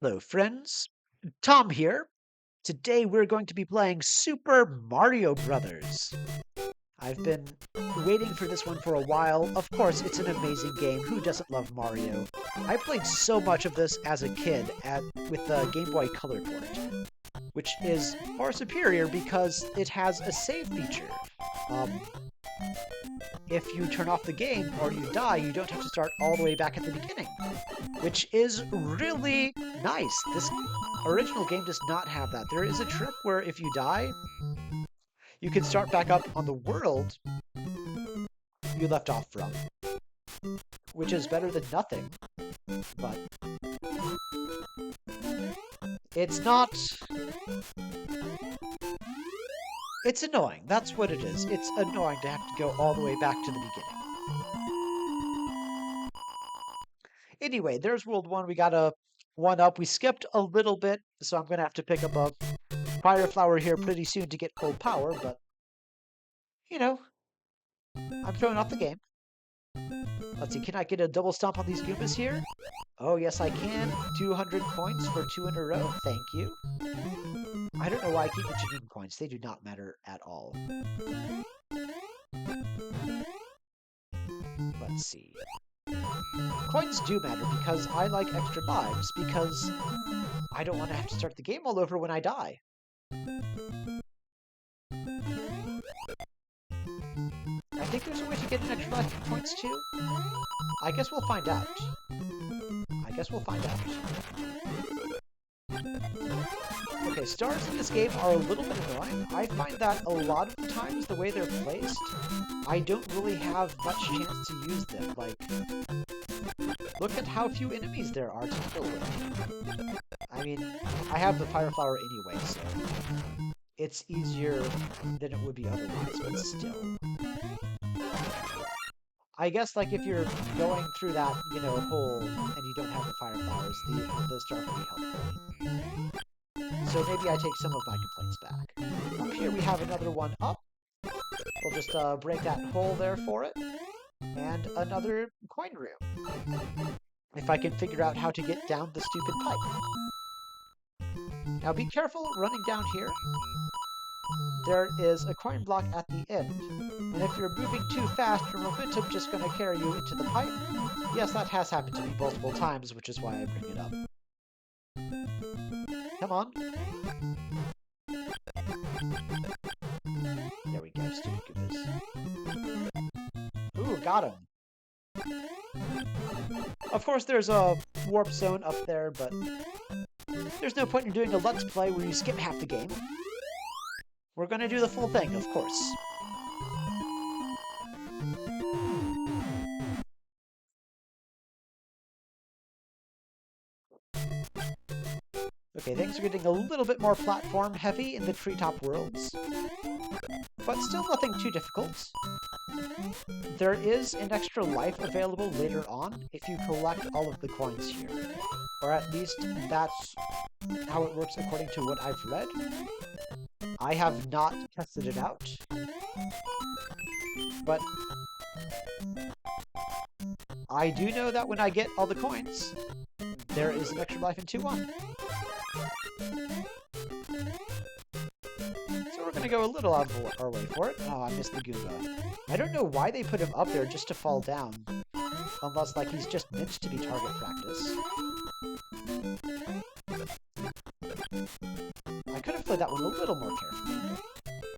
Hello, friends. Tom here. Today we're going to be playing Super Mario Brothers. I've been waiting for this one for a while. Of course, it's an amazing game. Who doesn't love Mario? I played so much of this as a kid with the Game Boy Color port, which is far superior because it has a save feature. Um, if you turn off the game or you die, you don't have to start all the way back at the beginning, which is really nice. This original game does not have that. There is a trick where if you die, you can start back up on the world you left off from, which is better than nothing, but it's not... It's annoying. That's what it is. It's annoying to have to go all the way back to the beginning. Anyway, there's World 1. We got a 1-up. We skipped a little bit, so I'm going to have to pick up a Fire Flower here pretty soon to get full power, but, you know, I'm throwing off the game. Let's see, can I get a double stomp on these Goombas here? Oh, yes, I can. 200 coins for 2 in a row. Thank you. I don't know why I keep mentioning coins. They do not matter at all. Let's see. Coins do matter because I like extra lives because I don't want to have to start the game all over when I die. I think there's a way to get an extra life from points too. I guess we'll find out. Okay, stars in this game are a little bit annoying. I find that a lot of the times the way they're placed, I don't really have much chance to use them. Like, look at how few enemies there are to deal with. I mean, I have the Fire Flower anyway, so it's easier than it would be otherwise, but still. I guess, like, if you're going through that, hole, and you don't have the Fire Flowers, the star can be helpful. So maybe I take some of my complaints back. Up here we have another one up. We'll just break that hole there for it. And another coin room. If I can figure out how to get down the stupid pipe. Now be careful running down here. There is a coin block at the end. And if you're moving too fast, your momentum's just going to carry you into the pipe. Yes, that has happened to me multiple times, which is why I bring it up. Come on. There we go, stupid Goombas. Ooh, got him. Of course, there's a warp zone up there, but there's no point in doing a Let's Play where you skip half the game. We're gonna do the full thing, of course. Okay, things are getting a little bit more platform heavy in the treetop worlds, but still nothing too difficult. There is an extra life available later on if you collect all of the coins here, or at least that's how it works according to what I've read. I have not tested it out, but I do know that when I get all the coins, there is an extra life in 2-1. So we're gonna go a little out of our way for it. Oh, I missed the Goomba. I don't know why they put him up there just to fall down, unless, like, he's just meant to be target practice. I could have played that one a little more carefully.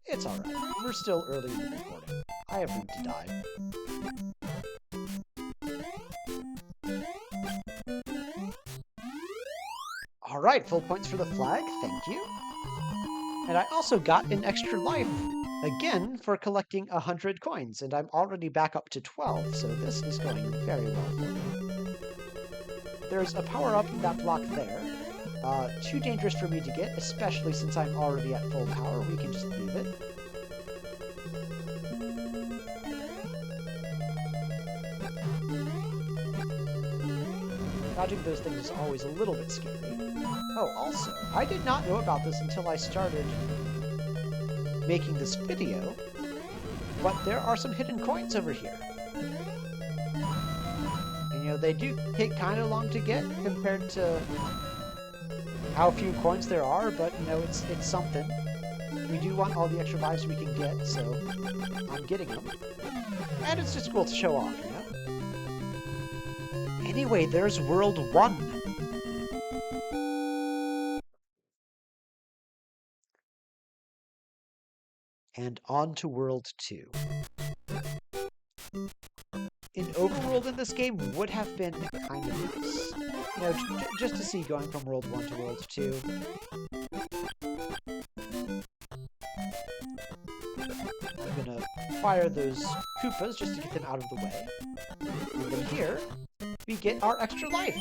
It's alright. We're still early in the recording. I have room to die. Alright, full points for the flag. Thank you. And I also got an extra life, again, for collecting 100 coins, and I'm already back up to 12, so this is going very well for me. There's a power-up in that block there. Too dangerous for me to get, especially since I'm already at full power. We can just leave it. Dodging those things is always a little bit scary. Oh, also, I did not know about this until I started making this video, but there are some hidden coins over here. And, they do take kind of long to get compared to how few coins there are, but, you know, it's something. We do want all the extra lives we can get, so I'm getting them. And it's just cool to show off, you know? Anyway, there's World 1. And on to World 2. An overworld in this game would have been kind of nice. You know, just to see going from World 1 to World 2. I'm gonna fire those Koopas just to get them out of the way. And then here, we get our extra life,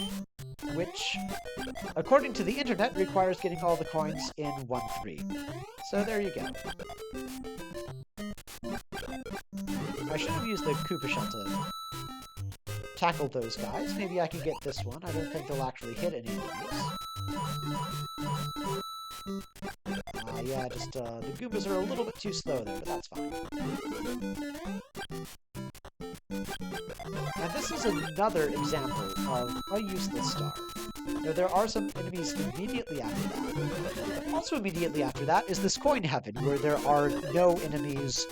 which, according to the internet, requires getting all the coins in 1-3. So there you go. I should have used the Koopa Shell to tackle those guys. Maybe I can get this one. I don't think they'll actually hit any of these. Yeah, just the Goombas are a little bit too slow there, but that's fine. And this is another example of a useless star. Now, there are some enemies immediately after that. Also immediately after that is this coin heaven, where there are no enemies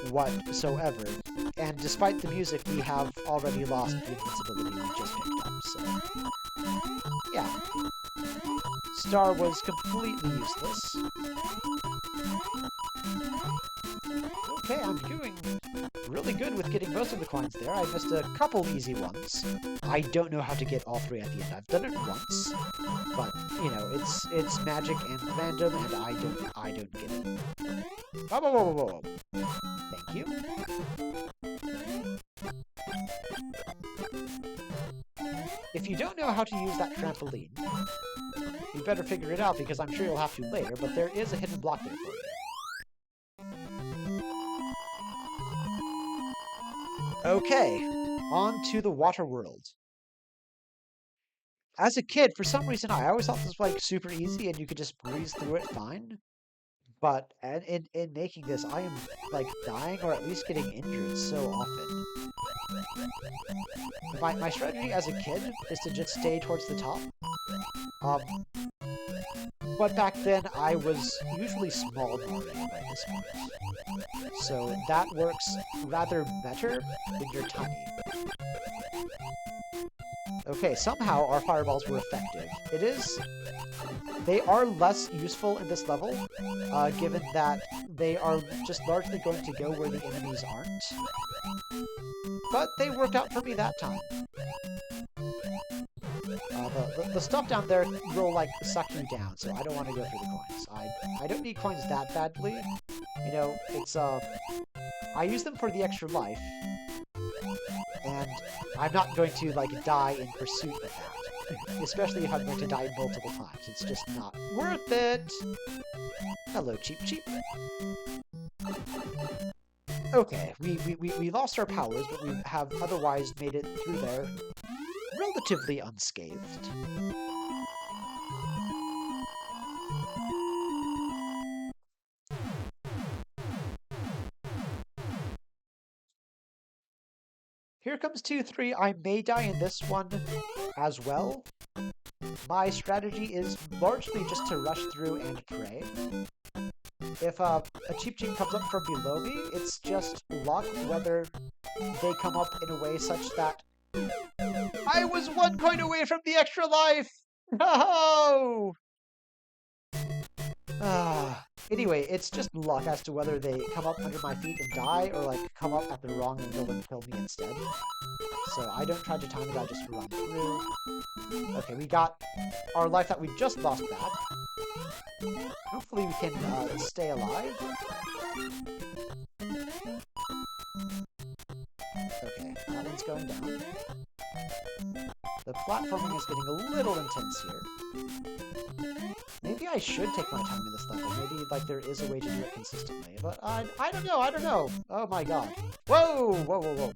whatsoever. And despite the music, we have already lost the invincibility we just picked up, so... yeah. Star was completely useless. Okay, I'm doing really good with getting most of the coins there. I missed a couple easy ones. I don't know how to get all 3 at the end. I've done it once, but, you know, it's magic and random, and I don't get it. Whoa, whoa, whoa, whoa, whoa. Thank you. If you don't know how to use that trampoline, you better figure it out, because I'm sure you'll have to later, but there is a hidden block there for you. Okay, on to the water world. As a kid, for some reason, I always thought this was like super easy and you could just breeze through it fine. But in making this, I am like dying or at least getting injured so often. My strategy as a kid is to just stay towards the top. But back then, I was usually small Mario by this point. So that works rather better when you're tiny. Okay, somehow our fireballs were effective. They are less useful in this level, given that they are just largely going to go where the enemies aren't. But they worked out for me that time. The stuff down there will, like, suck you down, so I don't want to go through the coins. I don't need coins that badly. You know, it's, I use them for the extra life, and I'm not going to, like, die in pursuit of that. Especially if I'm going to die multiple times. It's just not worth it! Hello, Cheep Cheep. Okay, we lost our powers, but we have otherwise made it through there relatively unscathed. Here comes 2-3. I may die in this one as well. My strategy is largely just to rush through and pray. If a Cheep Cheep comes up from below me, it's just luck whether they come up in a way such that I was 1 coin away from the extra life! Oh! Anyway, it's just luck as to whether they come up under my feet and die, or like come up at the wrong angle and kill me instead. So I don't try to time it, I just run through. Okay, we got our life that we just lost back. Hopefully we can stay alive. Okay, that one's going down. The platforming is getting a little intense here. Maybe I should take my time in this level. Maybe, like, there is a way to do it consistently. But I don't know. Oh my god. Whoa! Whoa, whoa, whoa.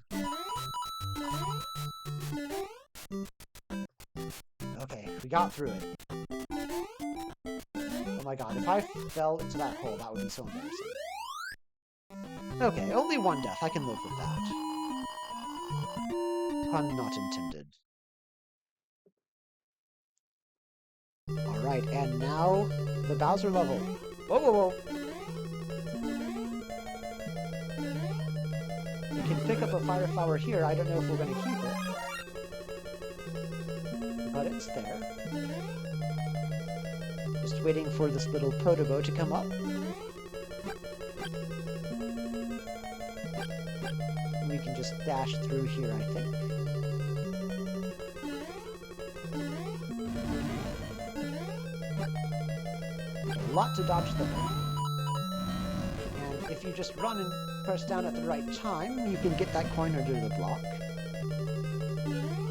Okay, we got through it. Oh my god, if I fell into that hole, that would be so embarrassing. Okay, only 1 death. I can live with that. Pun not intended. All right, and now the Bowser level. Whoa, whoa, whoa. We can pick up a fire flower here. I don't know if we're going to keep it, but it's there. Just waiting for this little Podobo to come up. We can just dash through here, I think. A lot to dodge them. And if you just run and press down at the right time, you can get that coin under the block.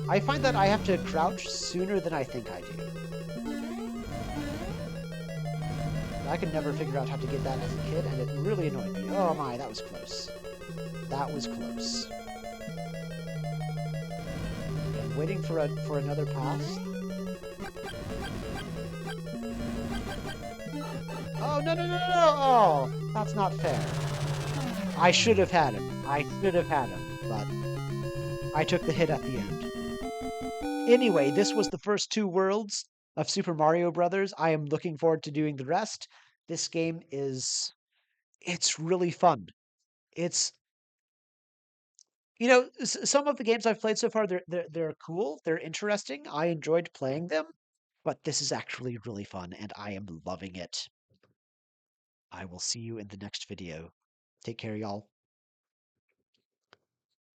I find that I have to crouch sooner than I think I do. I could never figure out how to get that as a kid, and it really annoyed me. Oh my, that was close. That was close. I'm waiting for another pass. Oh, no, no, no, no, no! Oh, that's not fair. I should have had him. I should have had him, but I took the hit at the end. Anyway, this was the first 2 worlds of Super Mario Brothers. I am looking forward to doing the rest. This game it's really fun. It's some of the games I've played so far, they're cool, they're interesting. I enjoyed playing them, but this is actually really fun, and I am loving it. I will see you in the next video. Take care, y'all.